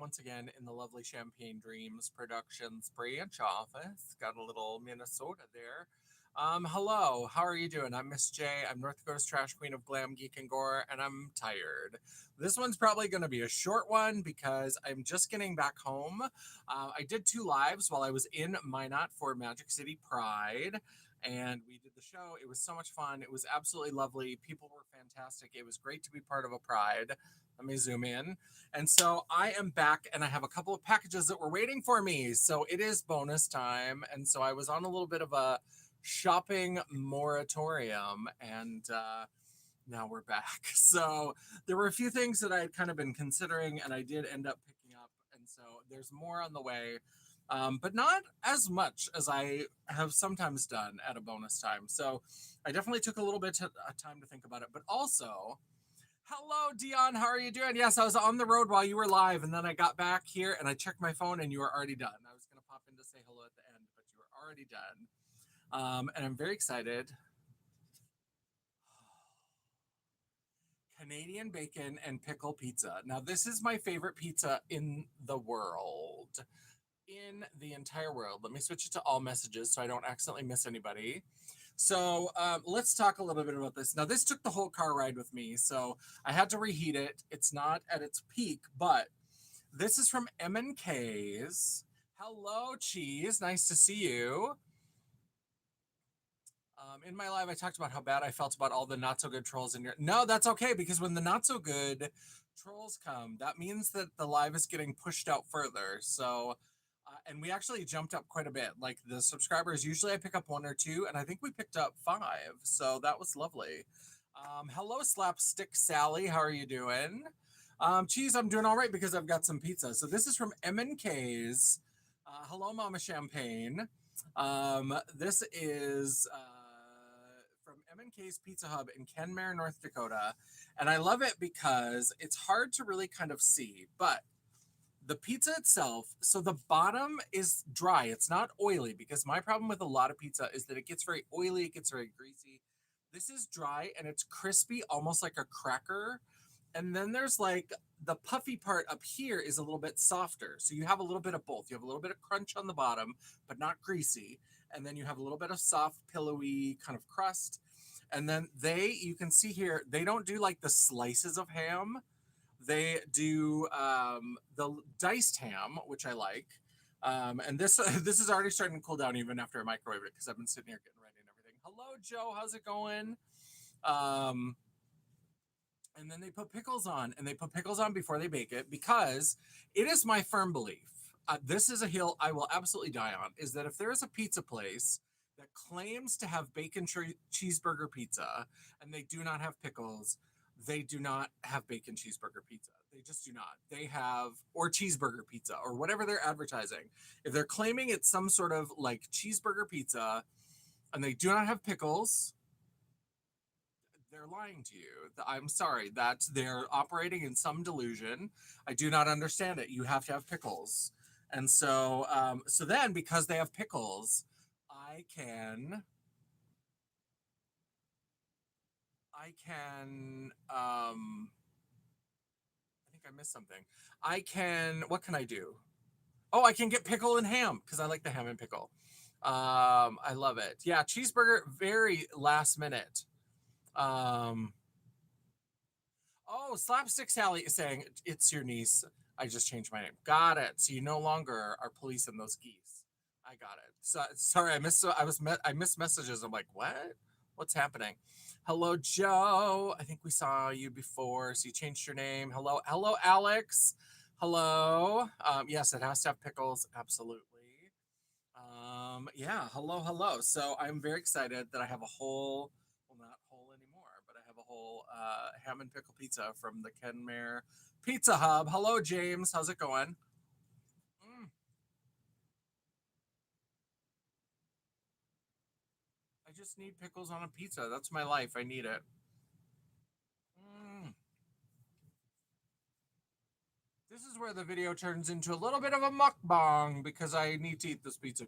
once again in the lovely Champagne Dreams Productions branch office. Got a little Minnesota there. Hello, how are you doing? I'm Miss J. I'm North Dakota's trash queen of glam, geek, and gore, and I'm tired. This one's probably going to be a short one because I'm just getting back home. I did 2 lives while I was in Minot for Magic City Pride, and we did the show. It was so much fun. It was absolutely lovely. People were fantastic. It was great to be part of a Pride. Let me zoom in. And so I am back and I have a couple of packages that were waiting for me. So it is bonus time. And so I was on a little bit of a shopping moratorium and now we're back. So there were a few things that I had kind of been considering and I did end up picking up. And so there's more on the way. But not as much as I have sometimes done at a bonus time. So I definitely took a little bit of time to think about it. But also, hello, Dion. How are you doing? Yes, I was on the road while you were live, and then I got back here and I checked my phone, and you were already done. I was going to pop in to say hello at the end, but you were already done. And I'm very excited. Canadian bacon and pickle pizza. Now, this is my favorite pizza in the world. In the entire world. Let me switch it to all messages so I don't accidentally miss anybody. So let's talk a little bit about this. Now, this took the whole car ride with me, so I had to reheat it. It's not at its peak, but this is from M&K's. Hello, Cheese. Nice to see you. In my live, I talked about how bad I felt about all the not so good trolls in your. No, that's okay because when the not so good trolls come, that means that the live is getting pushed out further. So, and we actually jumped up quite a bit. Like the subscribers, usually I pick up 1 or 2, and I think we picked up 5. So that was lovely. Hello, Slapstick Sally. How are you doing? Cheese, I'm doing all right because I've got some pizza. So this is from M&K's. Hello, Mama Champagne. This is from M&K's Pizza Hub in Kenmare, North Dakota. And I love it because it's hard to really kind of see, but the pizza itself, so the bottom is dry. It's not oily because my problem with a lot of pizza is that it gets very oily, it gets very greasy. This is dry and it's crispy, almost like a cracker. And then there's like the puffy part up here is a little bit softer. So you have a little bit of both. You have a little bit of crunch on the bottom, but not greasy. And then you have a little bit of soft, pillowy kind of crust. And then you can see here, they don't do like the slices of ham. They do the diced ham, which I like. And this this is already starting to cool down even after I microwave it because I've been sitting here getting ready and everything. Hello, Joe. How's it going? Um, and then they put pickles on, and they put pickles on before they bake it because it is my firm belief. This is a hill I will absolutely die on. Is that if there is a pizza place that claims to have bacon cheeseburger pizza and they do not have pickles, they do not have bacon cheeseburger pizza. They just do not. They have, or cheeseburger pizza, or whatever they're advertising. If they're claiming it's some sort of like cheeseburger pizza and they do not have pickles, they're lying to you. I'm sorry that they're operating in some delusion. I do not understand it. You have to have pickles. And so, so then because they have pickles, I think I missed something. What can I do? Oh, I can get pickle and ham because I like the ham and pickle. I love it. Yeah, cheeseburger, very last minute. Um, oh, Slapstick Sally is saying it's your niece. I just changed my name. Got it. So you no longer are policing those geese. I got it. So sorry, I missed messages. I'm like, what? What's happening? Hello, Joe. I think we saw you before. So you changed your name. Hello, Alex. Hello. Yes, it has to have pickles. Absolutely. Yeah. Hello. So I'm very excited that I have a whole, well, not whole anymore, but I have a whole ham and pickle pizza from the Kenmare Pizza Hub. Hello, James. How's it going? Mm, I just need pickles on a pizza. That's my life. I need it. Mm. This is where the video turns into a little bit of a mukbang because I need to eat this pizza.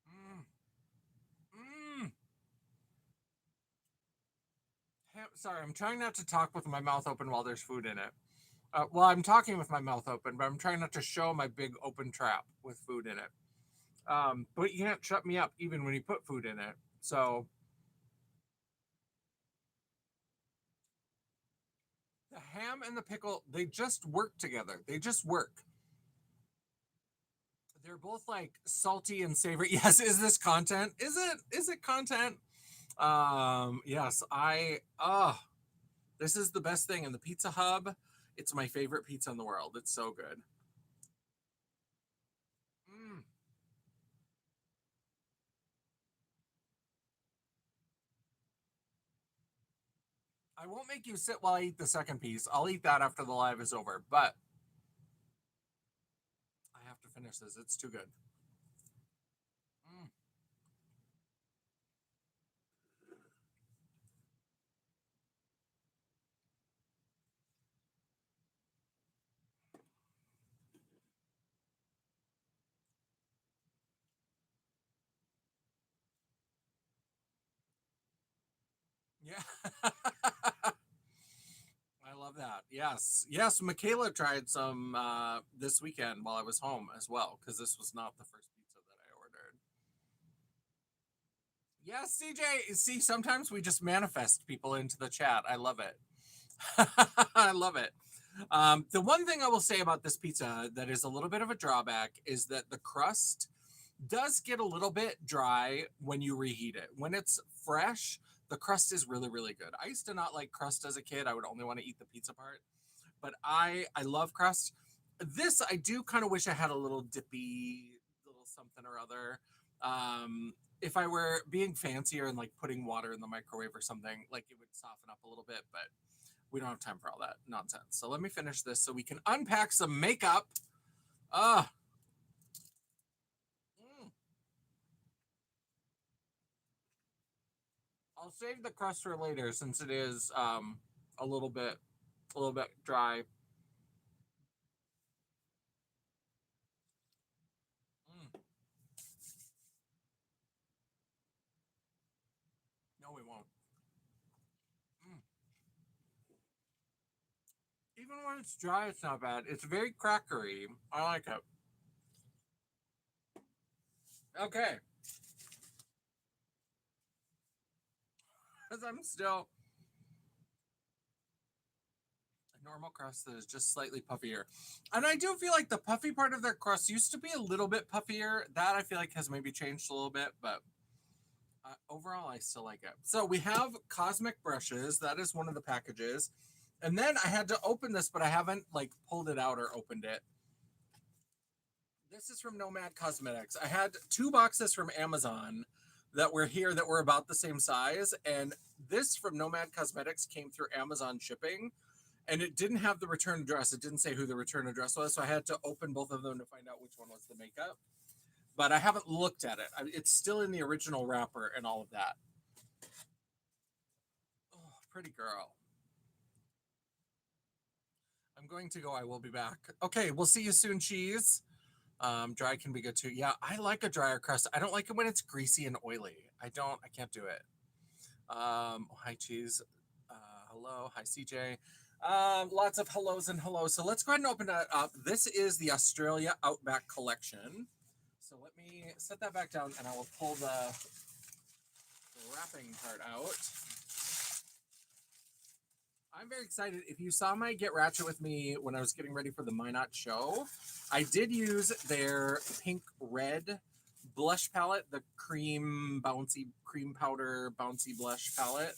Mm, mm. Sorry, I'm trying not to talk with my mouth open while there's food in it. Well, I'm talking with my mouth open, but I'm trying not to show my big open trap with food in it. But you can't shut me up even when you put food in it. So the ham and the pickle, they just work together. They just work. They're both like salty and savory. Yes, is this content? Is it? Is it content? Yes, this is the best thing in the Pizza Hub. It's my favorite pizza in the world. It's so good. Mm. I won't make you sit while I eat the second piece. I'll eat that after the live is over, but I have to finish this. It's too good. Mm. Yeah. I love that. Yes. Yes. Michaela tried some this weekend while I was home as well, because this was not the first pizza that I ordered. Yes, CJ. See, sometimes we just manifest people into the chat. I love it. I love it. The one thing I will say about this pizza that is a little bit of a drawback is that the crust does get a little bit dry when you reheat it. When it's fresh, the crust is really, really good. I used to not like crust as a kid. I would only want to eat the pizza part, but I love crust. This I do kind of wish I had a little dippy, little something or other. If I were being fancier and like putting water in the microwave or something, like it would soften up a little bit, but we don't have time for all that nonsense. So let me finish this so we can unpack some makeup. Uh, mm, I'll save the crust for later since it is a little bit dry. Mm, no, we won't. Mm. Even when it's dry, it's not bad. It's very crackery. I like it. Okay, because I'm still a normal crust that is just slightly puffier. And I do feel like the puffy part of their crust used to be a little bit puffier. That I feel like has maybe changed a little bit, but overall, I still like it. So we have cosmic brushes. That is one of the packages. And then I had to open this, but I haven't like pulled it out or opened it. This is from Nomad Cosmetics. I had two boxes from Amazon that were here that were about the same size. And this from Nomad Cosmetics came through Amazon shipping. And it didn't have the return address. It didn't say who the return address was. So I had to open both of them to find out which one was the makeup. But I haven't looked at it. It's still in the original wrapper and all of that. Oh, pretty girl. I'm going to go. I will be back. Okay, we'll see you soon, cheese. Dry can be good too. Yeah, I like a drier crust. I don't like it when it's greasy and oily. I can't do it. Hi, cheese. Hello. Hi, CJ. Lots of hellos and hellos. So let's go ahead and open that up. This is the Australia Outback Collection. So let me set that back down and I will pull the wrapping part out. I'm very excited. If you saw my Get Ratchet with me when I was getting ready for the Minot show, I did use their pink red blush palette, the cream bouncy cream powder bouncy blush palette.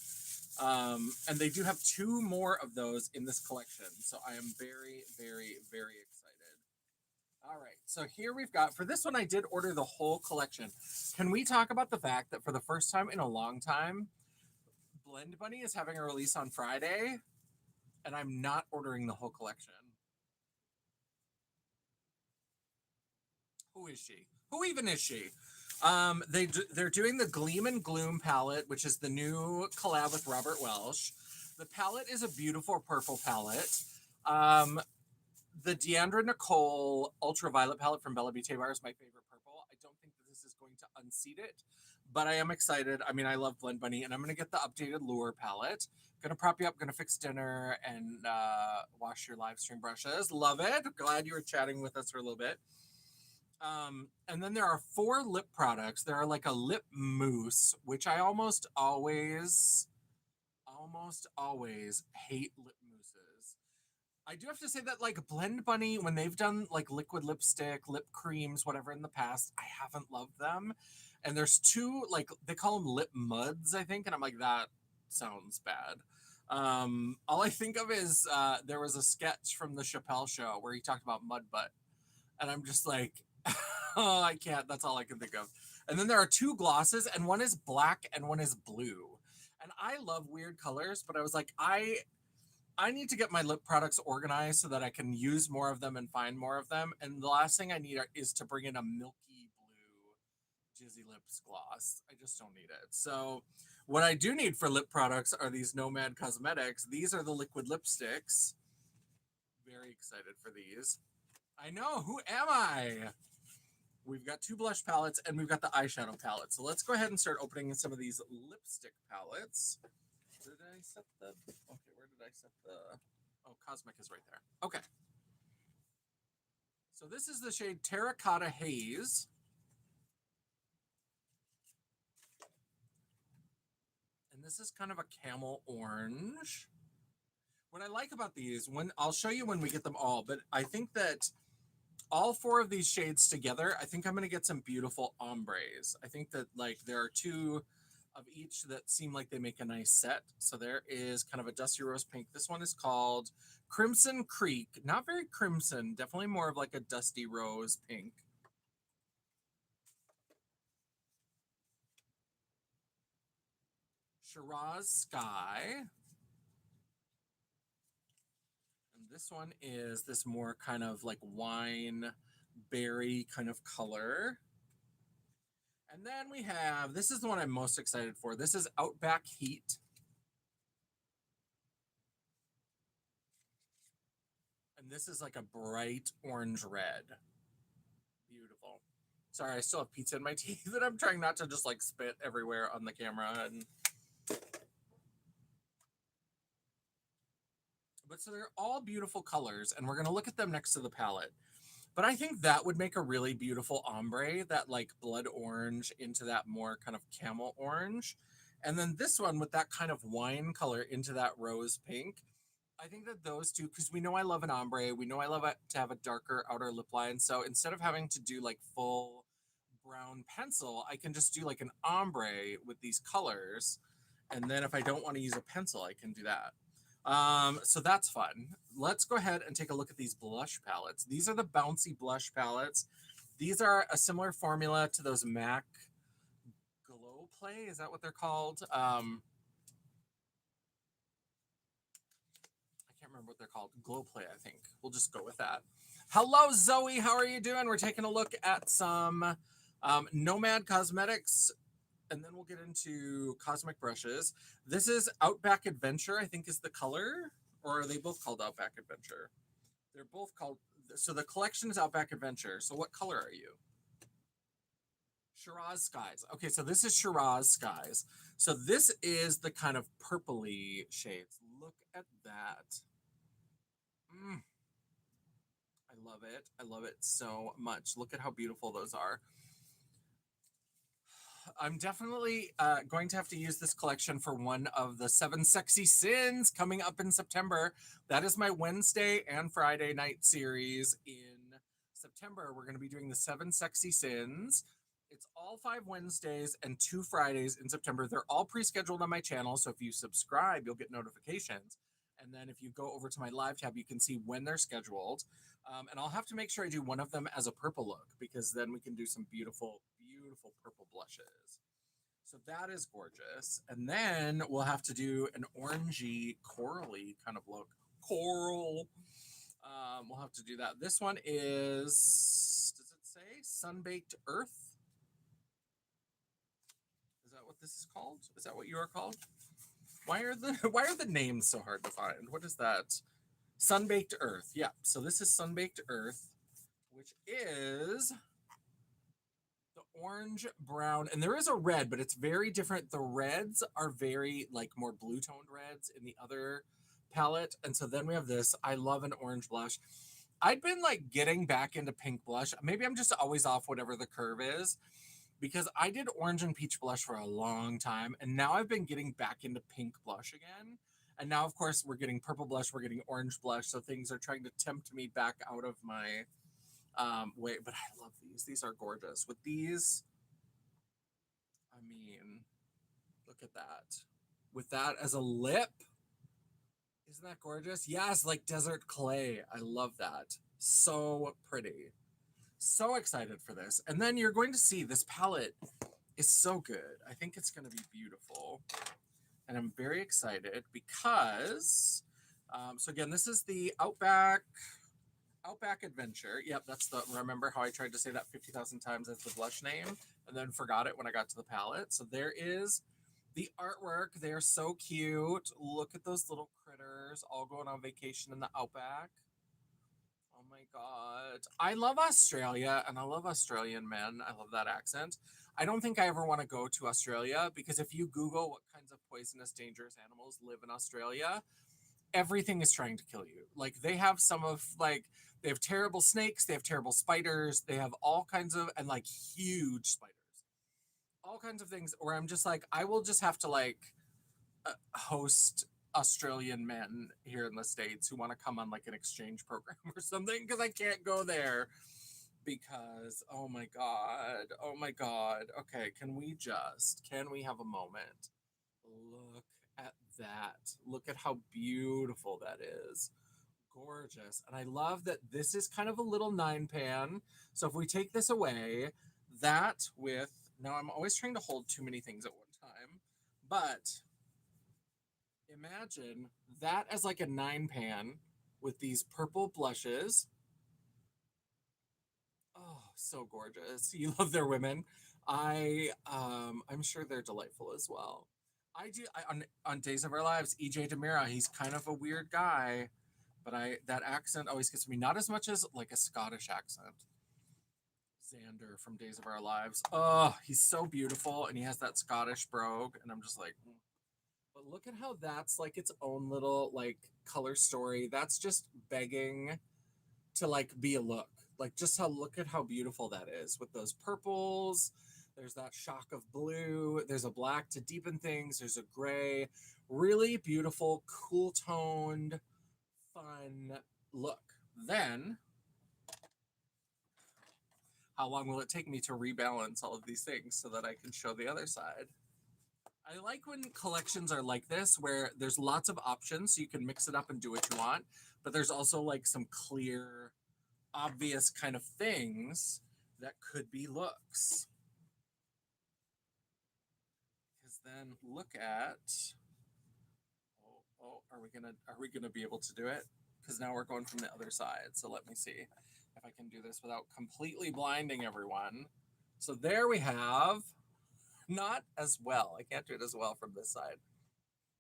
And they do have two more of those in this collection. So I am very, very, very excited. All right. So here we've got, for this one, I did order the whole collection. Can we talk about the fact that for the first time in a long time, Blend Bunny is having a release on Friday, and I'm not ordering the whole collection. Who is she? Who even is she? They're doing the Gleam and Gloom palette, which is the new collab with Robert Welsh. The palette is a beautiful purple palette. Um, the Deandra Nicole Ultraviolet palette from Bella Beauté Bar is my favorite purple. I don't think that this is going to unseat it, but I am excited. I mean, I love Blend Bunny, and I'm going to get the updated Lure palette Gonna prop you up, gonna fix dinner, and wash your live stream brushes. Love it. Glad you were chatting with us for a little bit. And then there are 4 lip products. There are like a lip mousse, which I almost always hate lip mousses. I do have to say that like Blend Bunny, when they've done like liquid lipstick, lip creams, whatever in the past, I haven't loved them. And there's 2, like they call them lip muds, I think, and I'm like, that sounds bad. All I think of is there was a sketch from the Chappelle show where he talked about mud butt, and I'm just like, oh, I can't. That's all I can think of. And then there are 2 glosses, and one is black and one is blue. And I love weird colors, but I was like, I need to get my lip products organized so that I can use more of them and find more of them. And the last thing I need is to bring in a milky blue Jizzy Lips gloss. I just don't need it. So what I do need for lip products are these Nomad Cosmetics. These are the liquid lipsticks. Very excited for these. I know, who am I? We've got 2 blush palettes and we've got the eyeshadow palette. So let's go ahead and start opening some of these lipstick palettes. Did I set the... Okay, where did I set the... Oh, Cosmic is right there. Okay. So this is the shade Terracotta Haze. And this is kind of a camel orange. What I like about these, I'll show you when we get them all, but I think that all 4 of these shades together, I think I'm going to get some beautiful ombres. I think that like there are 2 of each that seem like they make a nice set. So there is kind of a dusty rose pink. This one is called Crimson Creek. Not very crimson, definitely more of like a dusty rose pink. Shiraz Sky. And this one is this more kind of like wine berry kind of color. And then we have, this is the one I'm most excited for. This is Outback Heat. And this is like a bright orange red. Beautiful. Sorry, I still have pizza in my teeth and I'm trying not to just like spit everywhere on the camera. But so they're all beautiful colors and we're going to look at them next to the palette. But I think that would make a really beautiful ombre, that like blood orange into that more kind of camel orange. And then this one with that kind of wine color into that rose pink. I think that those 2, because we know I love an ombre, we know I love it to have a darker outer lip line. So instead of having to do like full brown pencil, I can just do like an ombre with these colors. And then if I don't want to use a pencil, I can do that. So that's fun. Let's go ahead and take a look at these blush palettes. These are the bouncy blush palettes. These are a similar formula to those MAC Glow Play. Is that what they're called? I can't remember what they're called. Glow Play, I think. We'll just go with that. Hello, Zoe. How are you doing? We're taking a look at some Nomad Cosmetics, and then we'll get into Cosmic brushes. This is Outback Adventure, I think is the color, or are they both called Outback Adventure? They're both called, so the collection is Outback Adventure. So what color are you? Shiraz Skies. Okay, so this is Shiraz Skies. So this is the kind of purpley shades. Look at that. I love it. I love it so much. Look at how beautiful those are. I'm definitely going to have to use this collection for one of the 7 Sexy Sins coming up in September. That is my Wednesday and Friday night series in September. We're going to be doing the 7 Sexy Sins. It's all 5 Wednesdays and 2 Fridays in September. They're all pre-scheduled on my channel, so if you subscribe, you'll get notifications. And then if you go over to my live tab, you can see when they're scheduled. And I'll have to make sure I do one of them as a purple look, because then we can do some beautiful, beautiful purple blushes. So that is gorgeous. And then we'll have to do an orangey, corally kind of look. Coral. We'll have to do that. This one is, does it say Sunbaked Earth? Is that what this is called? Is that what you are called? Why are the names so hard to find? What is that? Sunbaked Earth. Yeah. So this is Sunbaked Earth, which is the orange, brown, and there is a red, but it's very different. The reds are very like more blue toned reds in the other palette. And so then we have this. I love an orange blush. I'd been like getting back into pink blush. Maybe I'm just always off whatever the curve is because I did orange and peach blush for a long time. And now I've been getting back into pink blush again. And now, of course, we're getting purple blush, we're getting orange blush. So things are trying to tempt me back out of my way. But I love these. These are gorgeous. With these, I mean, look at that. With that as a lip, isn't that gorgeous? Yes, like desert clay. I love that. So pretty. So excited for this. And then you're going to see this palette is so good. I think it's going to be beautiful. And I'm very excited because, so again, this is the Outback Adventure. Yep, that's the, remember how I tried to say that 50,000 times as the blush name and then forgot it when I got to the palette. So there is the artwork. They are so cute. Look at those little critters all going on vacation in the Outback. Oh my God. I love Australia and I love Australian men. I love that accent. I don't think I ever want to go to Australia because if you Google what kinds of poisonous, dangerous animals live in Australia, everything is trying to kill you. Like they have some of like, they have terrible snakes, they have terrible spiders, they have all kinds of, and like huge spiders, all kinds of things where I'm just like, I will just have to like host Australian men here in the States who want to come on like an exchange program or something because I can't go there because oh my God. Okay, can we have a moment? Look at that. Look at how beautiful that is. Gorgeous. And I love that this is kind of a little 9-pan. So if we take this away, that with, now I'm always trying to hold too many things at one time, but imagine that as like a 9-pan with these purple blushes. Oh, so gorgeous. You love their women. I'm sure they're delightful as well. On Days of Our Lives, EJ Demira, he's kind of a weird guy, but that accent always gets me. Not as much as like a Scottish accent. Xander from Days of Our Lives. Oh, he's so beautiful, and he has that Scottish brogue, and I'm just like, but look at how that's like its own little like color story. That's just begging to like be a look. Like just how look at how beautiful that is with those purples. There's that shock of blue. There's a black to deepen things. There's a gray. Really beautiful, cool toned, fun look. Then, how long will it take me to rebalance all of these things so that I can show the other side? I like when collections are like this, where there's lots of options, so you can mix it up and do what you want, but there's also like some clear, obvious kind of things that could be looks. Because then look at, are we gonna be able to do it? Because now we're going from the other side. So let me see if I can do this without completely blinding everyone. So there we have, not as well. I can't do it as well from this side.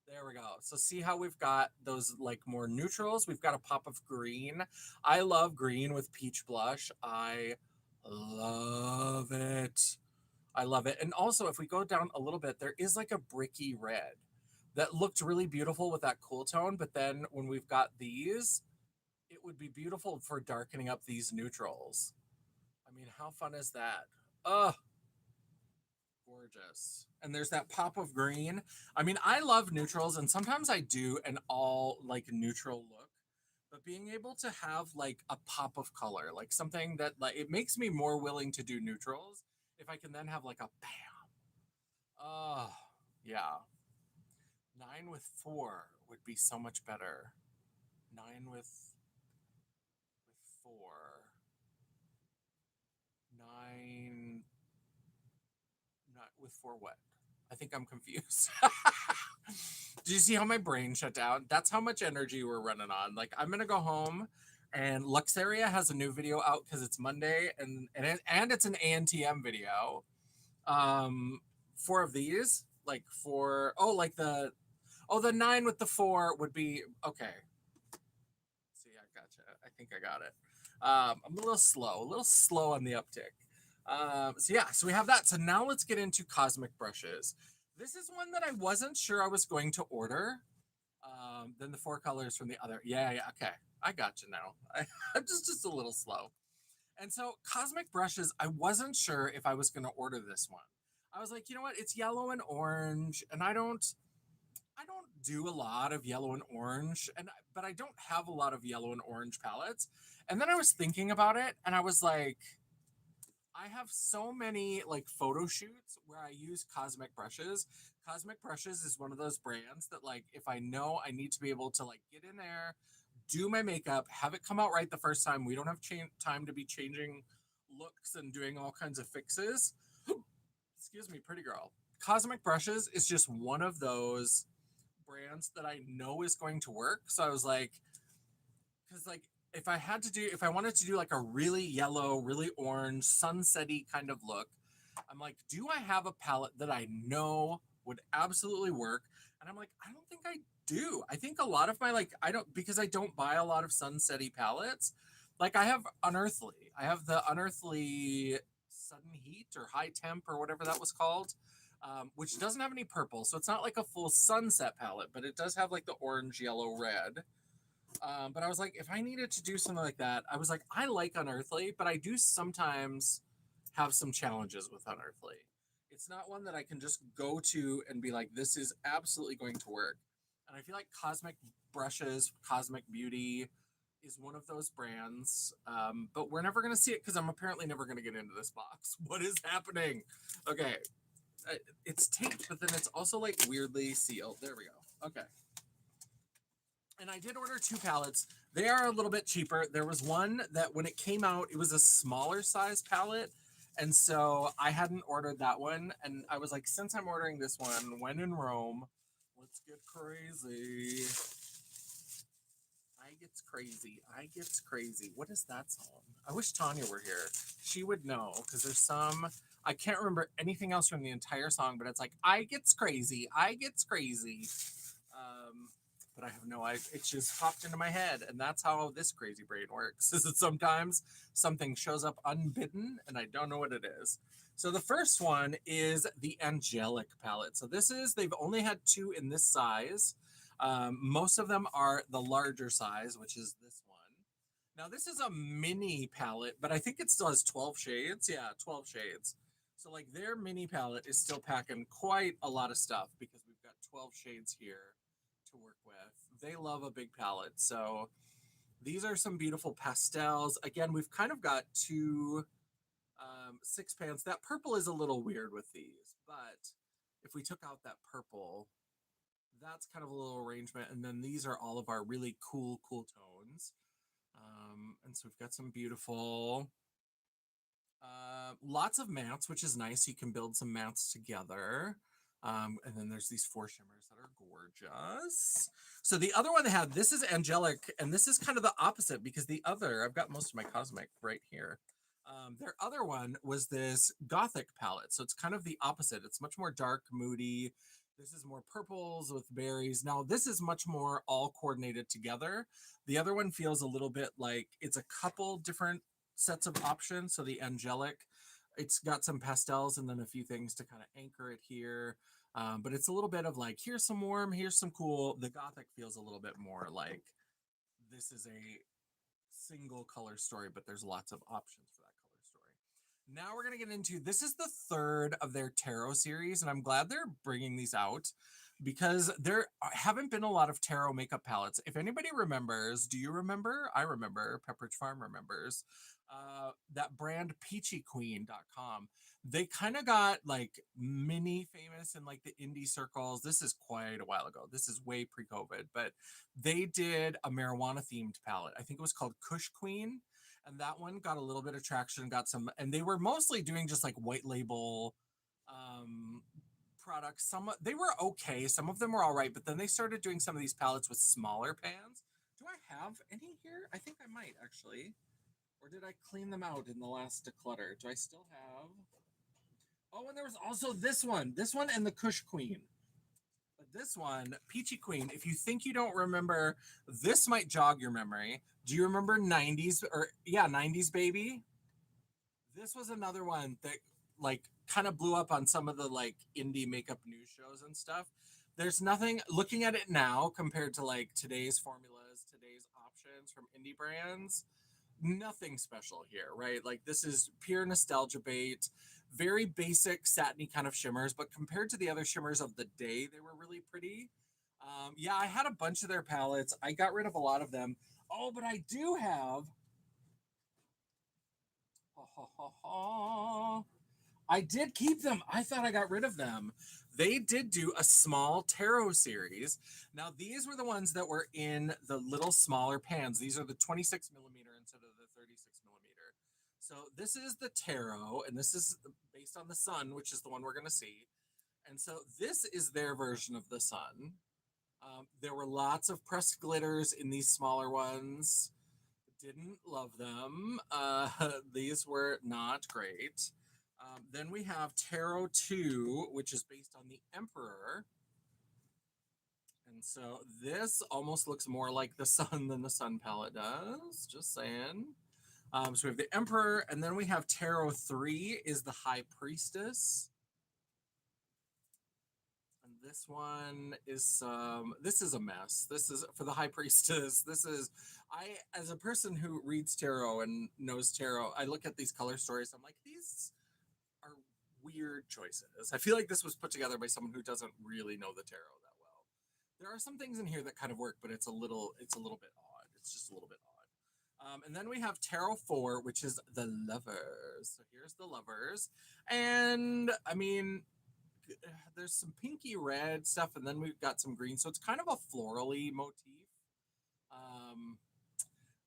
There we go. So see how we've got those like more neutrals. We've got a pop of green. I love green with peach blush. I love it. I love it. And also if we go down a little bit, there is like a bricky red that looked really beautiful with that cool tone. But then when we've got these, it would be beautiful for darkening up these neutrals. I mean, how fun is that? Oh, gorgeous. And there's that pop of green. I mean, I love neutrals and sometimes I do an all like neutral look, but being able to have like a pop of color, like something that like it makes me more willing to do neutrals if I can then have like a bam. Oh, yeah. 9 with 4 would be so much better. 9 with 4. 9 not with 4 what? I think I'm confused. Do you see how my brain shut down? That's how much energy we're running on. Like I'm gonna go home, and Luxaria has a new video out because it's Monday, and it's an ANTM video. 4 of these, like the 9 with the 4 would be okay. See, I gotcha. I think I got it. I'm a little slow on the uptick. So yeah, so we have that. So now let's get into cosmic brushes. This is one that I wasn't sure I was going to order. Then the four colors from the other. Yeah, yeah, okay. I got you now. I'm just a little slow. And so cosmic brushes, I wasn't sure if I was going to order this one. I was like, you know what? It's yellow and orange, and I don't do a lot of yellow and orange, but I don't have a lot of yellow and orange palettes. And then I was thinking about it, and I was like, I have so many like photo shoots where I use cosmic brushes. Cosmic brushes is one of those brands that like if I know I need to be able to like get in there, do my makeup, have it come out right the first time. We don't have time to be changing looks and doing all kinds of fixes. Excuse me, pretty girl. Cosmic brushes is just one of those brands that I know is going to work. So I was like, because like if I wanted to do like a really yellow, really orange, sunsetty kind of look, I'm like, do I have a palette that I know would absolutely work? And I'm like, I don't think I do. I think a lot of my like I don't because I don't buy a lot of sunsetty palettes. Like I have Unearthly. I have the Unearthly Sudden Heat or High Temp or whatever that was called. Which doesn't have any purple, so it's not like a full sunset palette, but it does have like the orange, yellow, red. But I was like, if I needed to do something like that, I was like, I like Unearthly, but I do sometimes have some challenges with Unearthly. It's not one that I can just go to and be like, this is absolutely going to work. And I feel like Cosmic Brushes, Cosmic Beauty is one of those brands. But we're never going to see it because I'm apparently never going to get into this box. What is happening? Okay. It's taped, but then it's also like weirdly sealed. There we go. Okay. And I did order two palettes. They are a little bit cheaper. There was one that when it came out, it was a smaller size palette. And so I hadn't ordered that one. And I was like, since I'm ordering this one, when in Rome, let's get crazy. I gets crazy. I gets crazy. What is that song? I wish Tanya were here. She would know because there's some. I can't remember anything else from the entire song, but it's like I gets crazy. I gets crazy. Um, but I have no idea. It just popped into my head, and that's how this crazy brain works. Is that sometimes something shows up unbidden, and I don't know what it is. So the first one is the Angelic palette. So this is they've only had two in this size. Most of them are the larger size, which is this one. Now this is a mini palette, but I think it still has 12 shades. Yeah, 12 shades. So like their mini palette is still packing quite a lot of stuff because we've got 12 shades here to work with. They love a big palette. So these are some beautiful pastels. Again, we've kind of got two six pans. That purple is a little weird with these, but if we took out that purple, that's kind of a little arrangement. And then these are all of our really cool tones. And so we've got some beautiful, lots of mattes, which is nice. You can build some mattes together. And then there's these four shimmers that are gorgeous. So the other one they had, this is Angelic, and this is kind of the opposite because the other, I've got most of my Cosmic right here. Their other one was this Gothic palette. So it's kind of the opposite. It's much more dark, moody. This is more purples with berries. Now, this is much more all coordinated together. The other one feels a little bit like it's a couple different sets of options. So the Angelic, it's got some pastels and then a few things to kind of anchor it here. But it's a little bit of like, here's some warm, here's some cool. The Gothic feels a little bit more like this is a single color story, but there's lots of options for that color story. Now we're going to get into this is the third of their tarot series, and I'm glad they're bringing these out because there haven't been a lot of tarot makeup palettes. If anybody remembers, do you remember? I remember. Pepperidge Farm remembers that brand peachyqueen.com. They kind of got like mini famous in like the indie circles. This is quite a while ago. This is way pre-COVID, but they did a marijuana themed palette. I think it was called Kush Queen, and that one got a little bit of traction, got some, and they were mostly doing just like white label products. Some they were okay, some of them were all right, but then they started doing some of these palettes with smaller pans. Do I have any here? I think I might actually. Or did I clean them out in the last declutter? Do I still have? Oh, and there was also this one and the Kush Queen. But this one, Peachy Queen, if you think you don't remember, this might jog your memory. Do you remember 90s or yeah, 90s baby? This was another one that like kind of blew up on some of the like indie makeup news shows and stuff. There's nothing looking at it now compared to like today's formulas, today's options from indie brands. Nothing special here, right? Like this is pure nostalgia bait, very basic satiny kind of shimmers, but compared to the other shimmers of the day, they were really pretty. Yeah, I had a bunch of their palettes. I got rid of a lot of them. Oh, but I do have. I did keep them. I thought I got rid of them. They did do a small tarot series. Now, these were the ones that were in the little smaller pans. These are the 26 millimeter instead of the 36 millimeter. So, this is the tarot, and this is based on the sun, which is the one we're going to see. And so, this is their version of the sun. There were lots of pressed glitters in these smaller ones. Didn't love them. These were not great. Then we have Tarot 2, which is based on the Emperor. And so this almost looks more like the sun than the sun palette does. Just saying. So we have the Emperor, and then we have Tarot 3 is the High Priestess. And this one is this is a mess. This is for the High Priestess. This is I as a person who reads tarot and knows tarot, I look at these color stories. I'm like, these are weird choices. I feel like this was put together by someone who doesn't really know the tarot that well. There are some things in here that kind of work, but it's a little bit odd. It's just a little bit odd. And then we have Tarot 4, which is the Lovers. So here's the Lovers. And I mean, there's some pinky red stuff, and then we've got some green. So it's kind of a florally motif. Um,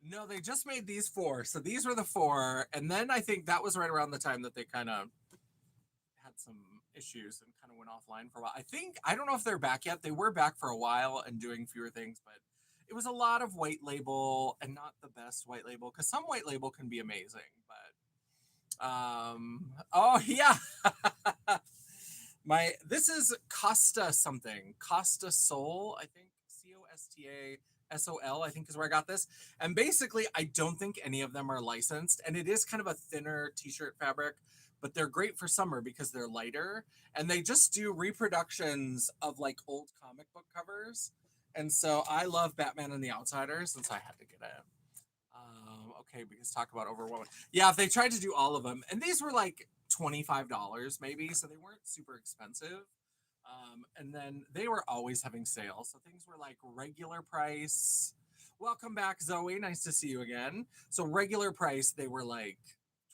no, they just made these four. So these were the four. And then I think that was right around the time that they kind of had some issues and kind of went offline for a while. I don't know if they're back yet. They were back for a while and doing fewer things, but it was a lot of white label and not the best white label because some white label can be amazing, but oh yeah. This is Costa something. Costa Sol, I think. COSTA SOL, I think is where I got this. And basically, I don't think any of them are licensed. And it is kind of a thinner t-shirt fabric, but they're great for summer because they're lighter. And they just do reproductions of like old comic book covers. And so I love Batman and the Outsiders, and so I had to get it. Okay, because talk about overwhelming. Yeah, if they tried to do all of them, and these were like $25 maybe, so they weren't super expensive. And then they were always having sales, so things were like regular price. Welcome back, Zoe. Nice to see you again. So regular price, they were like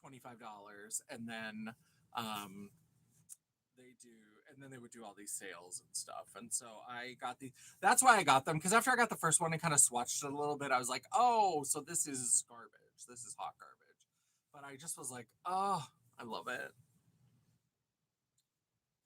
$25, and then um, they do, and then they would do all these sales and stuff. And so I got the. That's why I got them because after I got the first one and kind of swatched it a little bit, I was like, oh, so this is garbage. This is hot garbage. But I just was like, oh, I love it.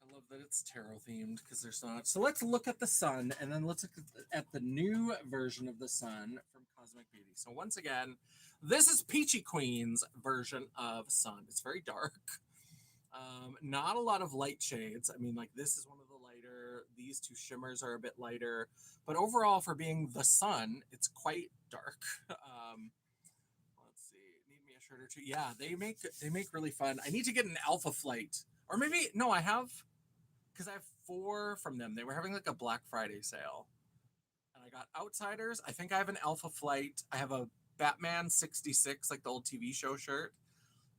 I love that it's tarot themed because there's not. So let's look at the sun and then let's look at the new version of the sun from Cosmic Beauty. So once again, this is Peachy Queen's version of sun. It's very dark. Not a lot of light shades. I mean, like this is one of the lighter. These two shimmers are a bit lighter, but overall, for being the sun, it's quite dark. Let's see. Need me a shirt or two? Yeah, they make really fun. I need to get an Alpha Flight, or maybe no, I have because I have four from them. They were having like a Black Friday sale, and I got Outsiders. I think I have an Alpha Flight. I have a Batman 66, like the old TV show shirt.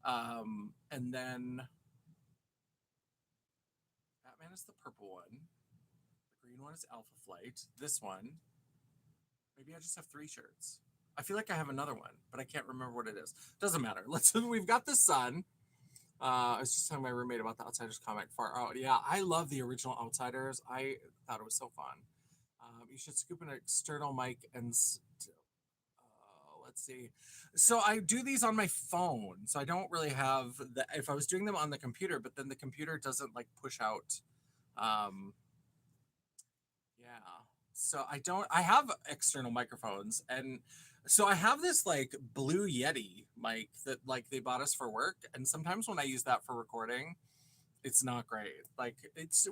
And then Batman is the purple one. The green one is Alpha Flight. This one, maybe I just have three shirts. I feel like I have another one, but I can't remember what it is. Doesn't matter. We've got the sun. I was just telling my roommate about the Outsiders comic Far Out. Yeah, I love the original Outsiders. I thought it was so fun. You should scoop an external mic and let's see. So I do these on my phone, so I don't really have the. If I was doing them on the computer, but then the computer doesn't like push out. Um, yeah. So I don't. I have external microphones, and so I have this like Blue Yeti mic that like they bought us for work, and sometimes when I use that for recording, it's not great. Like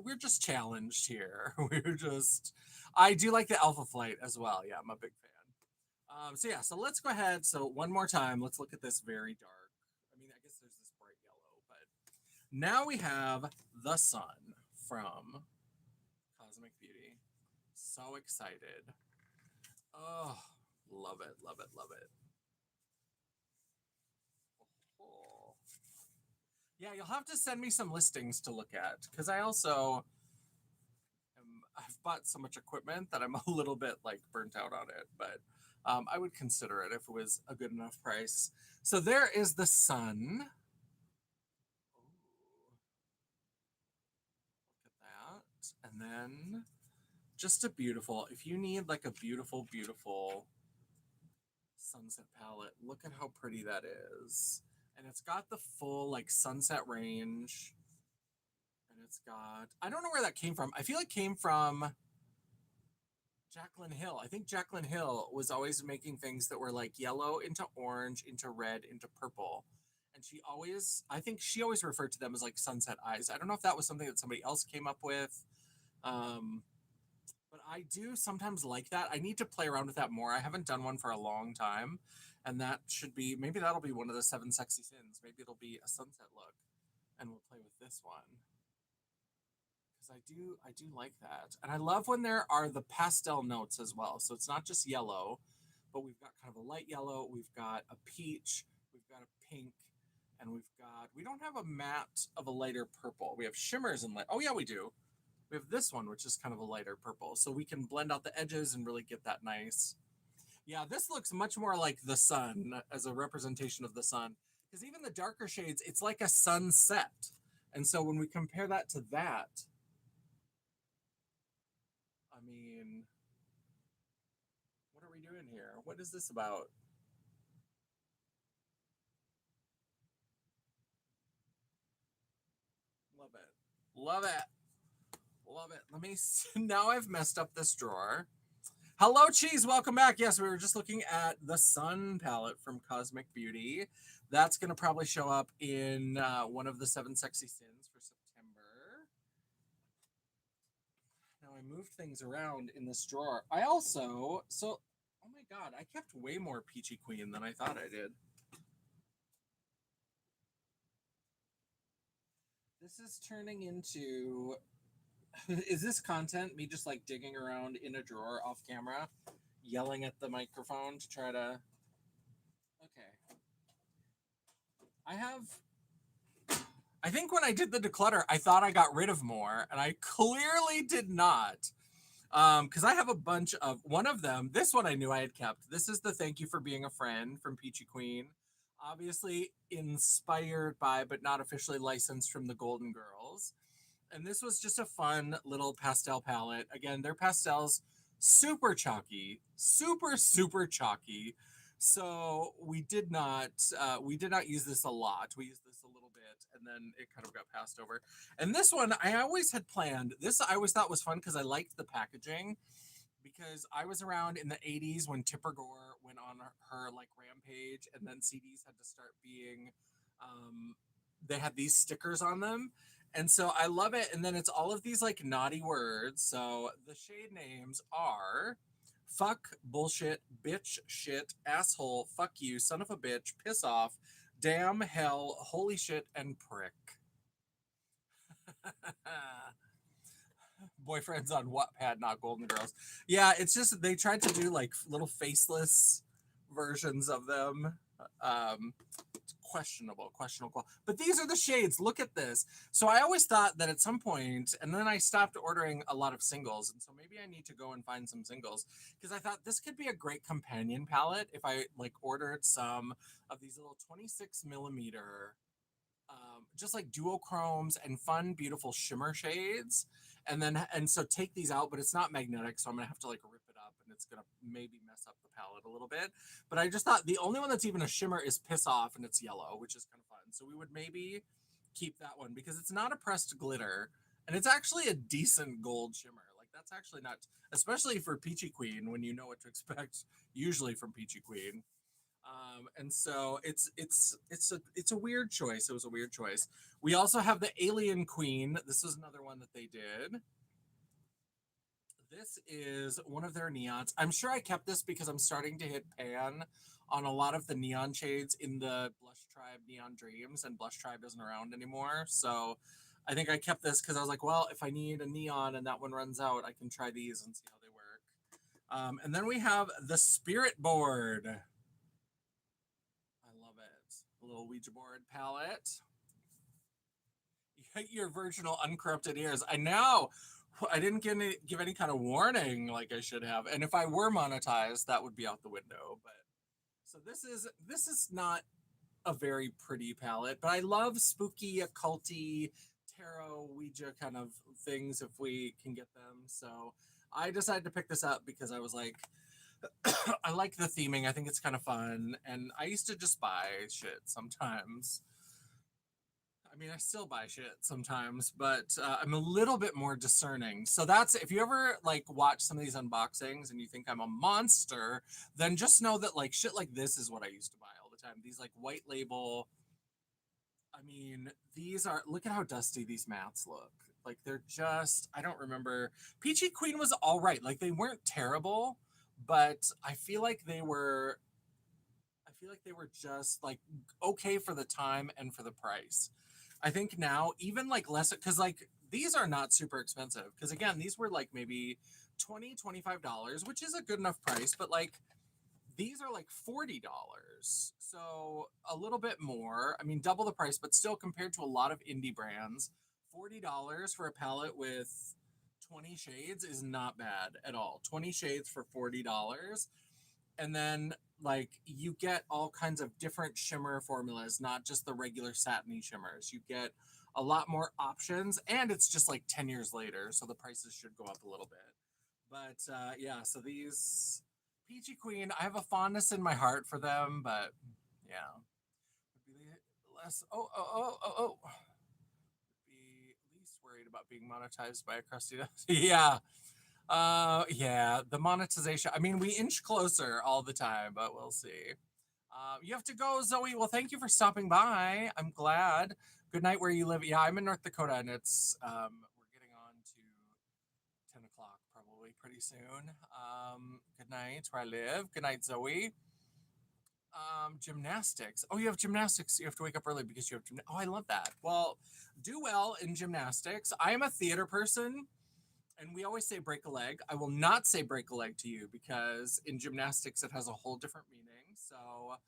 we're just challenged here. We're just. I do like the Alpha Flight as well. Yeah, I'm a big fan. So yeah, so let's go ahead. So one more time, let's look at this very dark. I mean, I guess there's this bright Now we have the sun from Cosmic Beauty. So excited. Oh, love it, love it, love it. Oh. Yeah, you'll have to send me some listings to look at because I also I've bought so much equipment that I'm a little bit like burnt out on it, but I would consider it if it was a good enough price. So there is the sun. Look at that. And then just a beautiful, if you need like a beautiful, beautiful sunset palette, look at how pretty that is. And it's got the full like sunset range. And it's got, I don't know where that came from. I feel it came from Jaclyn Hill. I think Jaclyn Hill was always making things that were like yellow into orange, into red, into purple. And she always, I think she always referred to them as like sunset eyes. I don't know if that was something that somebody else came up with. Um, but I do sometimes like that. I need to play around with that more. I haven't done one for a long time. And that should be, maybe that'll be one of the 7 sexy sins. Maybe it'll be a sunset look. And we'll play with this one. Because I do like that. And I love when there are the pastel notes as well. So it's not just yellow, but we've got kind of a light yellow, we've got a peach, we've got a pink, and we don't have a matte of a lighter purple. We have shimmers and light. Oh yeah, we do. We have this one, which is kind of a lighter purple. So we can blend out the edges and really get that nice. Yeah, this looks much more like the sun as a representation of the sun. Because even the darker shades, it's like a sunset. And so when we compare that to that, I mean, what are we doing here? What is this about? Love it. Love it. Love it. Let me see. Now I've messed up this drawer. Hello, Cheese. Welcome back. Yes, we were just looking at the Sun palette from Cosmic Beauty. That's going to probably show up in one of the 7 sexy sins for September. Now I moved things around in this drawer. I also, so, oh my God, I kept way more Peachy Queen than I thought I did. This is turning into, is this content me just like digging around in a drawer off camera, yelling at the microphone to try to, okay. I have, I think when I did the declutter, I thought I got rid of more, and I clearly did not. Because I have a bunch of, one of them, this one I knew I had kept. This is the Thank You for Being a Friend from Peachy Queen. Obviously inspired by, but not officially licensed from the Golden Girls. And this was just a fun little pastel palette. Again, their pastels super chalky, super super chalky. So we did not use this a lot. We used this a little bit, and then it kind of got passed over. And this one I always had planned. This I always thought was fun because I liked the packaging. Because I was around in the 80s when Tipper Gore went on her like rampage, and then CDs had to start being they had these stickers on them. And so I love it. And then it's all of these like naughty words. So the shade names are fuck, bullshit, bitch, shit, asshole, fuck you, son of a bitch, piss off, damn, hell, holy shit, and prick. Boyfriends on Wattpad, not Golden Girls. Yeah, it's just they tried to do like little faceless versions of them. Um, questionable. But these are the shades. Look at this. So I always thought that at some point, and then I stopped ordering a lot of singles, and so maybe I need to go and find some singles because I thought this could be a great companion palette if I like ordered some of these little 26 millimeter just like duochromes and fun, beautiful shimmer shades. And so take these out, but it's not magnetic, so I'm gonna have to like rip it up, and it's gonna maybe mess up the palette a little bit. But I just thought the only one that's even a shimmer is Piss Off, and it's yellow, which is kind of fun. So we would maybe keep that one because it's not a pressed glitter, and it's actually a decent gold shimmer. Like that's actually not, especially for Peachy Queen when you know what to expect usually from Peachy Queen. And so it's a weird choice. It was a weird choice. We also have the Alien Queen. This was another one that they did. This is one of their neons. I'm sure I kept this because I'm starting to hit pan on a lot of the neon shades in the Blush Tribe Neon Dreams, and Blush Tribe isn't around anymore. So I think I kept this because I was like, well, if I need a neon and that one runs out, I can try these and see how they work. And then we have the Spirit Board. I love it. A little Ouija board palette. Your virginal uncorrupted ears. I know. I didn't give any kind of warning like I should have. And if I were monetized, that would be out the window. But so this is not a very pretty palette, but I love spooky, occulty, tarot, Ouija kind of things if we can get them. So I decided to pick this up because I was like, I like the theming. I think it's kind of fun. And I used to just buy shit sometimes. I mean, I still buy shit sometimes, but I'm a little bit more discerning. So that's if you ever like watch some of these unboxings and you think I'm a monster, then just know that like shit like this is what I used to buy all the time. These like white label. I mean, these are look at how dusty these mats look. Like they're just I don't remember. Peachy Queen was all right. Like they weren't terrible, but I feel like they were just like okay for the time and for the price. I think now even like less because like these are not super expensive because again these were like maybe $25, which is a good enough price, but like these are like $40, so a little bit more. I mean double the price, but still compared to a lot of indie brands, $40 for a palette with 20 shades is not bad at all. 20 shades for $40, and then like you get all kinds of different shimmer formulas, not just the regular satiny shimmers. You get a lot more options, and it's just like 10 years later, so the prices should go up a little bit. But yeah, so these Peachy Queen, I have a fondness in my heart for them, but yeah, would be less. Be least worried about being monetized by a crusty. Yeah, yeah, the monetization. I mean, we inch closer all the time, but we'll see. You have to go, Zoe. Well, thank you for stopping by. I'm glad. Good night where you live. Yeah, I'm in North Dakota, and it's we're getting on to 10 o'clock probably pretty soon. Good night where I live. Good night, Zoe. Gymnastics. Oh, you have gymnastics. You have to wake up early because you have Oh, I love that. Well, do well in gymnastics. I am a theater person, and we always say break a leg. I will not say break a leg to you because in gymnastics it has a whole different meaning. So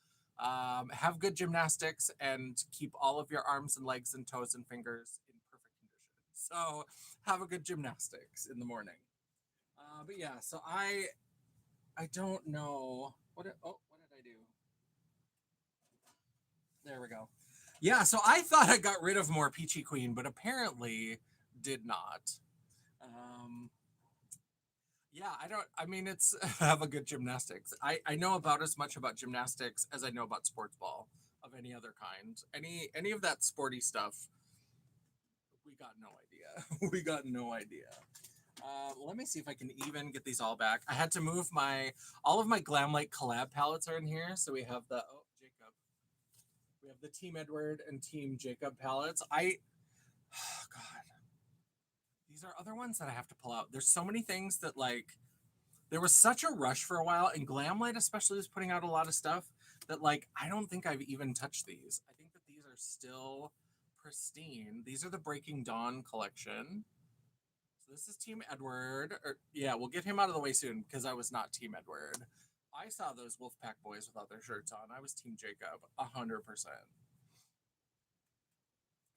have good gymnastics and keep all of your arms and legs and toes and fingers in perfect condition. So have a good gymnastics in the morning. But yeah, so I don't know what did I do? There we go. Yeah, so I thought I got rid of more Peachy Queen, but apparently did not. Um, Yeah, I don't. I mean, it's have a good gymnastics. I know about as much about gymnastics as I know about sports ball of any other kind. Any of that sporty stuff, we got no idea. We got no idea. Let me see if I can even get these all back. I had to move my all of my Glamlight collab palettes are in here. So we have the Jacob. We have the Team Edward and Team Jacob palettes. God, these are other ones that I have to pull out. There's so many things that like there was such a rush for a while, and Glamlight especially was putting out a lot of stuff that like I don't think I've even touched these. I think that these are still pristine. These are the Breaking Dawn collection. So this is Team Edward. Or yeah, we'll get him out of the way soon because I was not Team Edward. I saw those Wolfpack boys without their shirts on. I was Team Jacob, 100%.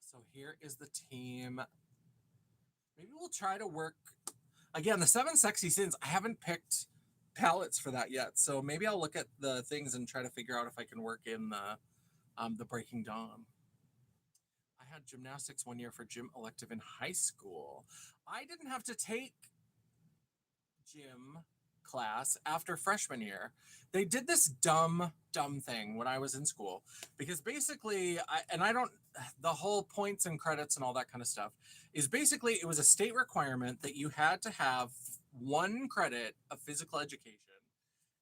So here is the team. Maybe we'll try to work again, the seven sexy sins, I haven't picked palettes for that yet. So maybe I'll look at the things and try to figure out if I can work in the Breaking Dawn. I had gymnastics one year for gym elective in high school. I didn't have to take gym class after freshman year. They did this dumb thing when I was in school because basically I don't the whole points and credits and all that kind of stuff is basically it was a state requirement that you had to have 1 credit of physical education.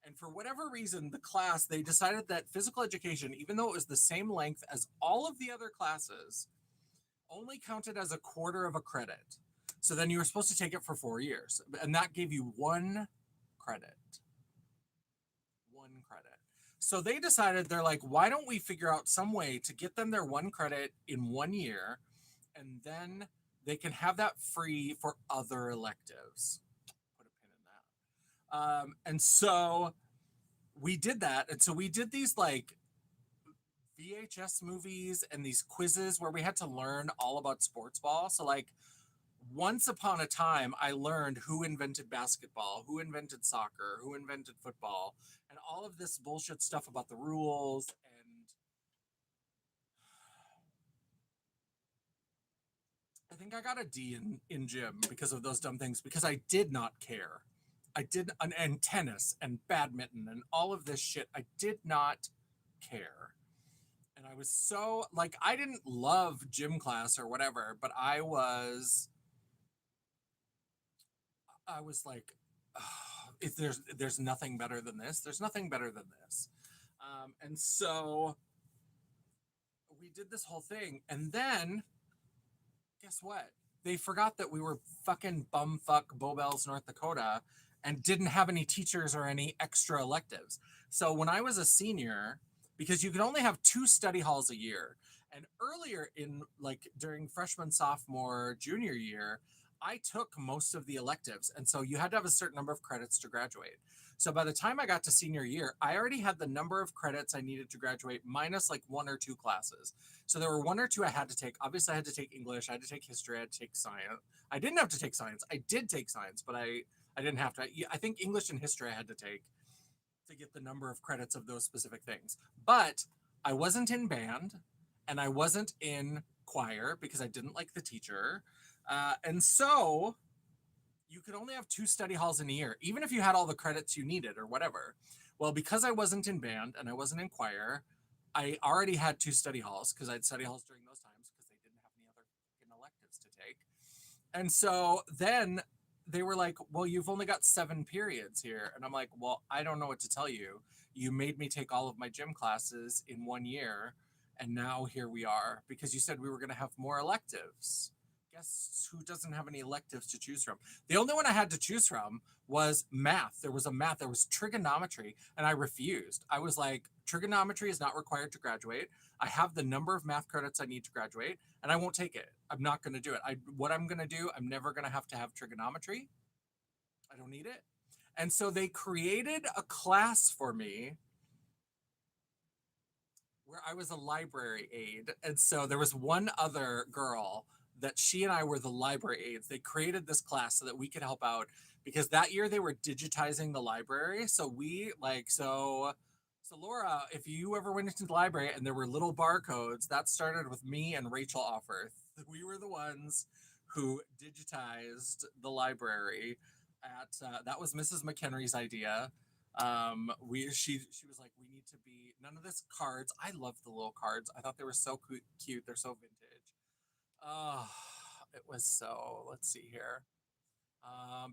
And for whatever reason, the class, they decided that physical education, even though it was the same length as all of the other classes, only counted as 1/4 of a credit. So then you were supposed to take it for 4 years, and that gave you one credit. One credit. So they decided, they're like, why don't we figure out some way to get them their one credit in 1 year, and then they can have that free for other electives. Put a pin in that. And so we did that. And so we did these like VHS movies and these quizzes where we had to learn all about sports ball. So like once upon a time, I learned who invented basketball, who invented soccer, who invented football, and all of this bullshit stuff about the rules. And I think I got a D in gym because of those dumb things, because I did not care. I did, and tennis and badminton and all of this shit. I did not care. And I was so like, I didn't love gym class or whatever, but I was like, oh, if there's nothing better than this, there's nothing better than this. And so we did this whole thing, and then guess what? They forgot that we were fucking bumfuck Bowbells, North Dakota, and didn't have any teachers or any extra electives. So when I was a senior, because you could only have 2 study halls a year, and earlier in like during freshman, sophomore, junior year, I took most of the electives, and so you had to have a certain number of credits to graduate. So by the time I got to senior year, I already had the number of credits I needed to graduate minus like 1 or 2 classes. So there were 1 or 2 I had to take. Obviously, I had to take English, I had to take history, I had to take science. I didn't have to take science. I did take science, but I didn't have to. I think English and history I had to take to get the number of credits of those specific things. But I wasn't in band, and I wasn't in choir because I didn't like the teacher. And so you could only have 2 study halls in a year, even if you had all the credits you needed or whatever. Well, because I wasn't in band and I wasn't in choir, I already had 2 study halls because I had study halls during those times because they didn't have any other fucking electives to take. And so then they were like, well, you've only got 7 periods here. And I'm like, well, I don't know what to tell you. You made me take all of my gym classes in 1 year. And now here we are because you said we were going to have more electives. Guess who doesn't have any electives to choose from? The only one I had to choose from was math. There was trigonometry, and I refused. I was like, trigonometry is not required to graduate. I have the number of math credits I need to graduate, and I won't take it. I'm not going to do it. What I'm going to do, I'm never going to have trigonometry. I don't need it. And so they created a class for me where I was a library aide. And so there was one other girl that she and I were the library aides. They created this class so that we could help out because that year they were digitizing the library. So so Laura, if you ever went into the library and there were little barcodes, that started with me and Rachel Offerth. We were the ones who digitized the library that was Mrs. McHenry's idea. She was like, we need to be none of this cards. I loved the little cards. I thought they were so cute. They're so vintage. Oh, it was so. Let's see here.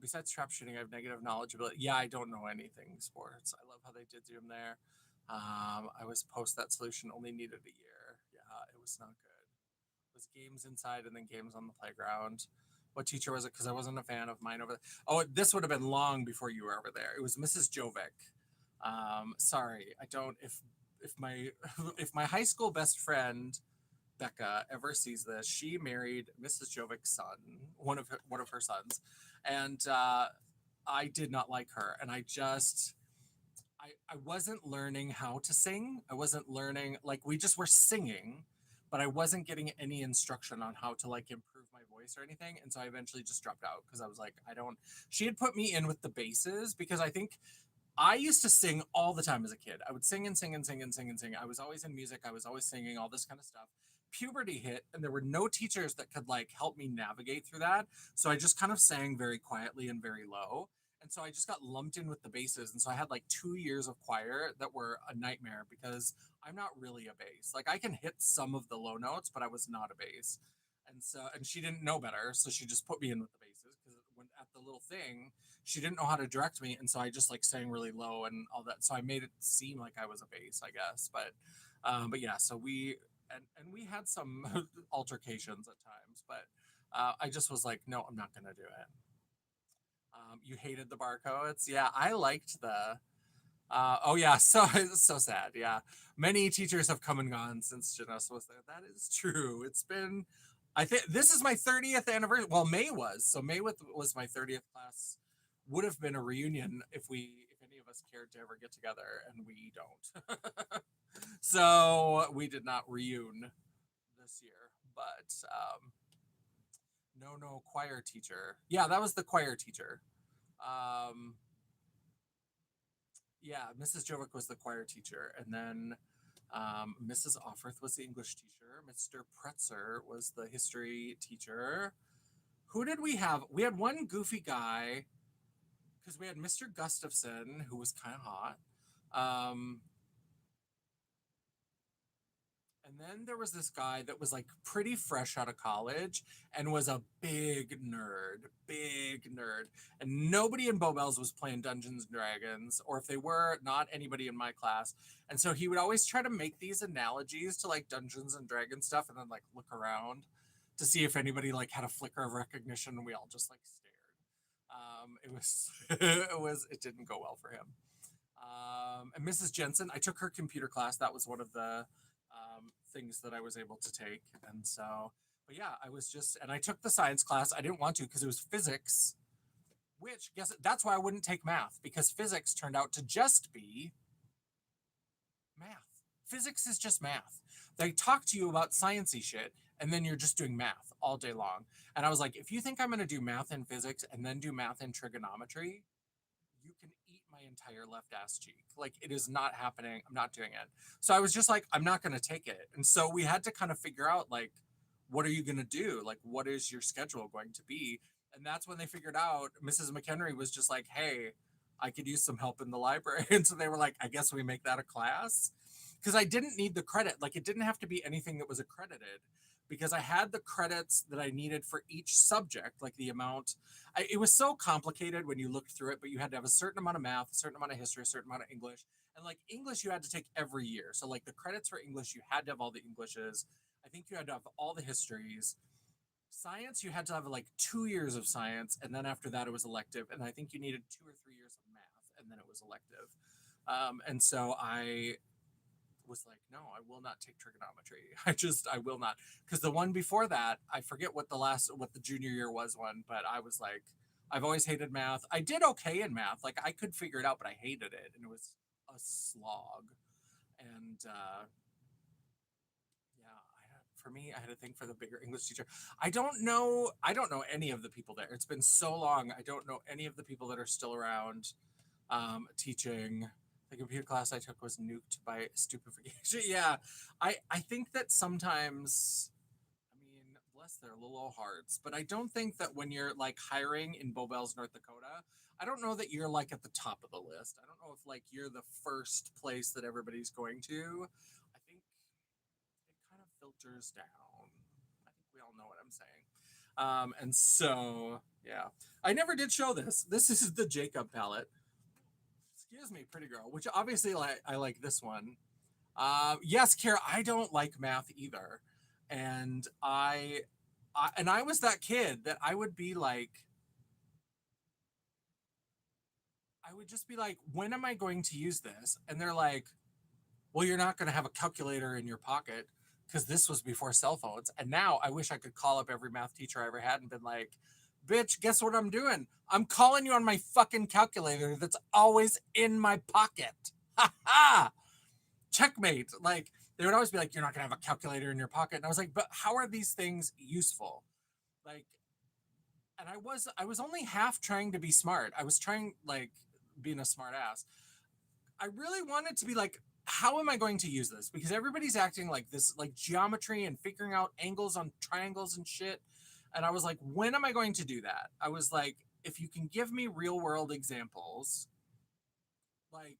Besides trap shooting, I have negative knowledge ability. Yeah, I don't know anything sports. I love how they did Zoom there. I was post that solution only needed a year. Yeah, it was not good. It was games inside and then games on the playground. What teacher was it? Because I wasn't a fan of mine over there. Oh, this would have been long before you were over there. It was Mrs. Jovic. Sorry, I don't. If my if my high school best friend Becca ever sees this, she married Mrs. Jovic's son, one of her sons, and I did not like her, and I wasn't learning how to sing. I wasn't learning like we just were singing, but I wasn't getting any instruction on how to like improve my voice or anything. And so I eventually just dropped out because I was like, I don't. She had put me in with the basses because I think I used to sing all the time as a kid. I would sing and sing and sing and sing and sing. I was always in music. I was always singing all this kind of stuff. Puberty hit, and there were no teachers that could like help me navigate through that. So I just kind of sang very quietly and very low. And so I just got lumped in with the basses. And so I had like 2 years of choir that were a nightmare because I'm not really a bass. Like I can hit some of the low notes, but I was not a bass. And she didn't know better. So she just put me in with the basses because when at the little thing, she didn't know how to direct me, and so I just like sang really low and all that. So I made it seem like I was a bass, I guess. But yeah, so we and we had some altercations at times, but I just was like, no, I'm not going to do it. You hated the barcodes? Yeah, I liked the. Oh yeah, so so sad. Yeah, many teachers have come and gone since Janessa was there. That is true. It's been, I think this is my 30th anniversary. Well, May was so May was my 30th class. Would have been a reunion if any of us cared to ever get together, and we don't. So we did not reune this year, but no choir teacher. Yeah, that was the choir teacher. Um, yeah, Mrs. Jovic was the choir teacher, and then Mrs. Offorth was the English teacher. Mr. Pretzer was the history teacher. Who did we have? We had one goofy guy because we had Mr. Gustafson, who was kind of hot. Um, And then there was this guy that was like pretty fresh out of college and was a big nerd, big nerd. And nobody in Bowbells was playing Dungeons and Dragons, or if they were, not anybody in my class. And so he would always try to make these analogies to like Dungeons and Dragons stuff and then like look around to see if anybody like had a flicker of recognition. And we all just like stared. It was, it didn't go well for him. And Mrs. Jensen, I took her computer class. That was one of the things that I was able to take. And so, but yeah, I was just, and I took the science class. I didn't want to because it was physics, which guess that's why I wouldn't take math because physics turned out to just be math. Physics is just math. They talk to you about sciencey shit and then you're just doing math all day long. And I was like, if you think I'm going to do math and physics and then do math and trigonometry, you can eat my entire left ass cheek. Like it is not happening. I'm not doing it. So I was just like, I'm not going to take it. And so we had to kind of figure out like, what are you going to do? Like, what is your schedule going to be? And that's when they figured out Mrs. McHenry was just like, hey, I could use some help in the library. And so they were like, I guess we make that a class. Because I didn't need the credit. Like it didn't have to be anything that was accredited because I had the credits that I needed for each subject, like the amount. It was so complicated when you looked through it, but you had to have a certain amount of math, a certain amount of history, a certain amount of English. And like English, you had to take every year. So like the credits for English, you had to have all the Englishes. I think you had to have all the histories. Science, you had to have like 2 years of science, and then after that, it was elective. And I think you needed 2 or 3 years of math, and then it was elective. And so I was like, no, I will not take trigonometry. I will not. Because the one before that, I forget what the junior year was one, but I was like, I've always hated math. I did okay in math. Like I could figure it out, but I hated it. And it was a slog. And yeah, for me, I had a thing for the bigger English teacher. I don't know any of the people there. It's been so long. I don't know any of the people that are still around teaching. The computer class I took was nuked by stupefaction. Yeah, I think that sometimes, I mean, bless their little old hearts, but I don't think that when you're like hiring in Bowbells, North Dakota, I don't know that you're like at the top of the list. I don't know if like you're the first place that everybody's going to. I think it kind of filters down. I think we all know what I'm saying. And so, yeah, I never did show this. This is the Jacob palette. Excuse me, pretty girl. Which obviously, like, I like this one. Yes, Kara, I don't like math either, and I was that kid that I would be like, I would just be like, when am I going to use this? And they're like, well, you're not going to have a calculator in your pocket because this was before cell phones. And now I wish I could call up every math teacher I ever had and been like, bitch, guess what I'm doing? I'm calling you on my fucking calculator that's always in my pocket. Ha ha! Checkmate. Like, they would always be like, you're not going to have a calculator in your pocket. And I was like, but how are these things useful? Like, and I was only half trying to be smart. I was trying, like, being a smart ass. I really wanted to be like, how am I going to use this? Because everybody's acting like this, like geometry and figuring out angles on triangles and shit. And I was like, when am I going to do that? I was like, if you can give me real world examples, like,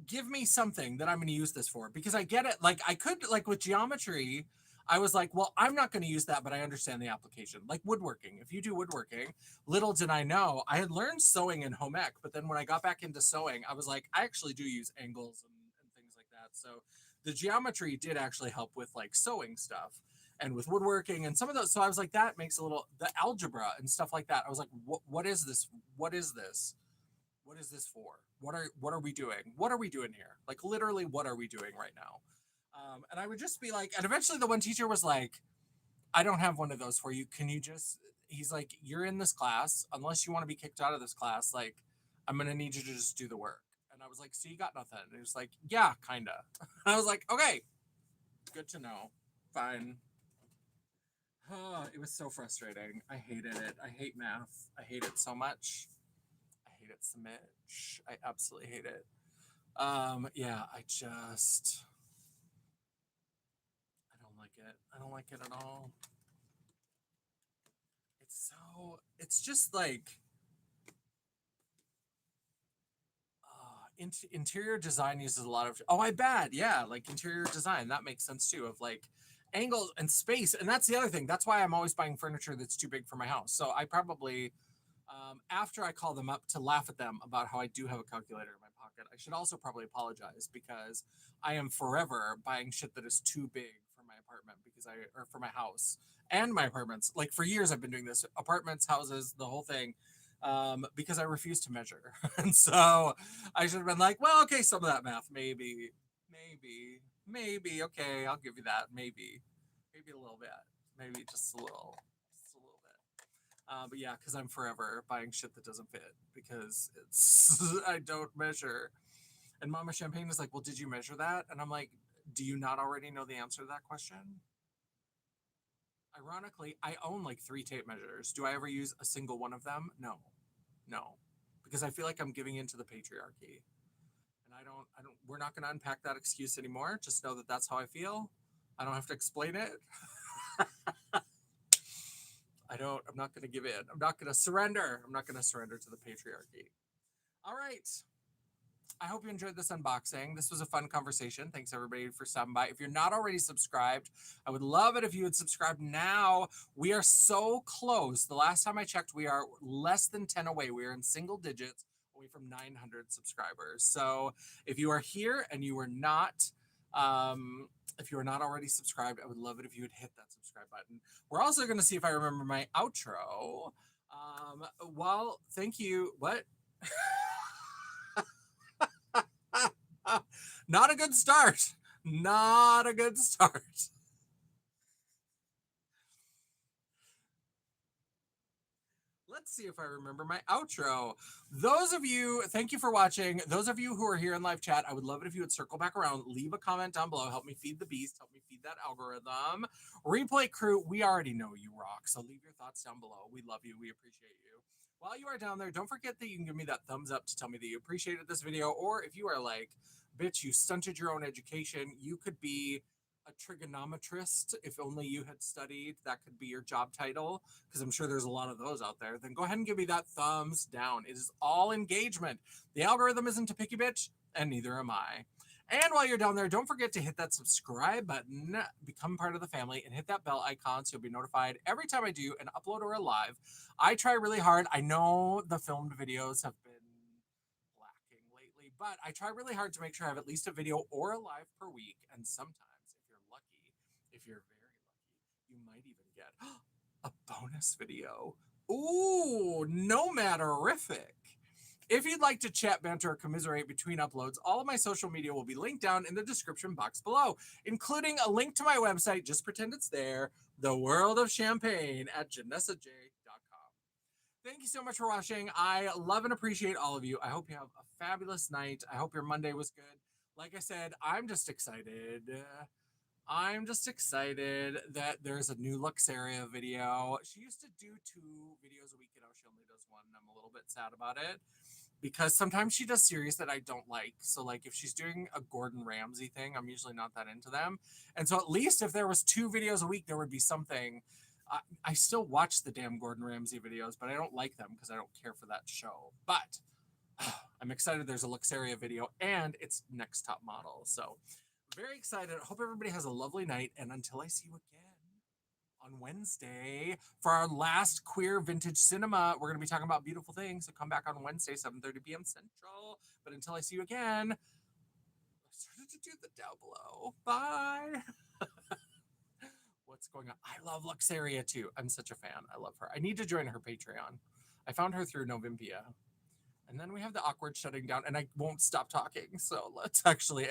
give me something that I'm going to use this for. Because I get it. Like, I could, like, with geometry, I was like, well, I'm not going to use that, but I understand the application. Like woodworking. If you do woodworking, little did I know, I had learned sewing in home ec, but then when I got back into sewing, I was like, I actually do use angles and things like that. So the geometry did actually help with like sewing stuff. and with woodworking and some of those. So I was like, that makes a little, the algebra and stuff like that. I was like, what is this? What is this? What is this for? What are we doing? What are we doing here? Like literally, what are we doing right now? And I would just be like, and eventually the one teacher was like, I don't have one of those for you. Can you just, he's like, you're in this class. Unless you want to be kicked out of this class, like, I'm going to need you to just do the work. And I was like, so you got nothing? And he was like, yeah, kind of. I was like, okay, good to know. Fine. Oh, it was so frustrating. I hated it. I hate math. I hate it so much. I hate it so much. I absolutely hate it. Yeah, I don't like it. I don't like it at all. It's just like, interior design uses a lot of, oh, I bet, yeah, like interior design, that makes sense too, of like angles and space. And that's the other thing, that's why I'm always buying furniture that's too big for my house. So I probably, after I call them up to laugh at them about how I do have a calculator in my pocket, I should also probably apologize, because I am forever buying shit that is too big for my apartment, because or for my house and my apartments. Like for years I've been doing this, apartments, houses, the whole thing, because I refuse to measure. And so I should have been like, well, okay, some of that math, maybe, okay, I'll give you that, maybe a little bit, maybe just a little bit. But yeah, because I'm forever buying shit that doesn't fit, because it's I don't measure. And Mama Champagne is like, well, did you measure that? And I'm like, do you not already know the answer to that question? Ironically, I own like 3 tape measures. Do I ever use a single one of them? No, because I feel like I'm giving into the patriarchy, and I don't. We're not going to unpack that excuse anymore. Just know that that's how I feel. I don't have to explain it. I don't. I'm not going to give in. I'm not going to surrender. I'm not going to surrender to the patriarchy. All right. I hope you enjoyed this unboxing. This was a fun conversation. Thanks everybody for stopping by. If you're not already subscribed, I would love it if you would subscribe now. We are so close. The last time I checked, we are less than 10 away. We are in single digits away from 900 subscribers. So if you are here and you are not, if you are not already subscribed, I would love it if you would hit that subscribe button. We're also going to see if I remember my outro. Well, thank you. What? Not a good start. Not a good start. Let's see if I remember my outro. Those of you, thank you for watching. Those of you who are here in live chat, I would love it if you would circle back around, leave a comment down below, help me feed the beast, help me feed that algorithm. Replay crew, we already know you rock, so leave your thoughts down below. We love you. We appreciate you. While you are down there, don't forget that you can give me that thumbs up to tell me that you appreciated this video, or if you are like, bitch, you stunted your own education, you could be a trigonometrist. If only you had studied, that could be your job title, because I'm sure there's a lot of those out there. Then go ahead and give me that thumbs down. It is all engagement. The algorithm isn't a picky bitch, and neither am I. And while you're down there, don't forget to hit that subscribe button, become part of the family, and hit that bell icon so you'll be notified every time I do an upload or a live. I try really hard. I know the filmed videos have been lacking lately, but I try really hard to make sure I have at least a video or a live per week. And sometimes, if you're lucky, if you're very lucky, you might even get a bonus video. Ooh, Nomad-orific. If you'd like to chat, banter, or commiserate between uploads, all of my social media will be linked down in the description box below, including a link to my website, just pretend it's there, The World of Champagne at janessaj.com. Thank you so much for watching. I love and appreciate all of you. I hope you have a fabulous night. I hope your Monday was good. Like I said, I'm just excited. I'm just excited that there's a new Luxaria video. She used to do 2 videos a week, and now she only does 1, and I'm a little bit sad about it, because sometimes she does series that I don't like. So like if she's doing a Gordon Ramsay thing, I'm usually not that into them. And so at least if there was 2 videos a week, there would be something. I still watch the damn Gordon Ramsay videos, but I don't like them because I don't care for that show. But I'm excited there's a Luxaria video, and it's Next Top Model. So very excited. Hope everybody has a lovely night, and until I see you again on Wednesday for our last queer vintage cinema, we're going to be talking about beautiful things. So come back on Wednesday, 7:30 p.m. Central. But until I see you again, I started to do the down below. Bye. What's going going on. I love Luxaria too. I'm such a fan. I love her. I need to join her Patreon. I found her through Novimpia. And then we have the awkward shutting down, and I won't stop talking. So let's actually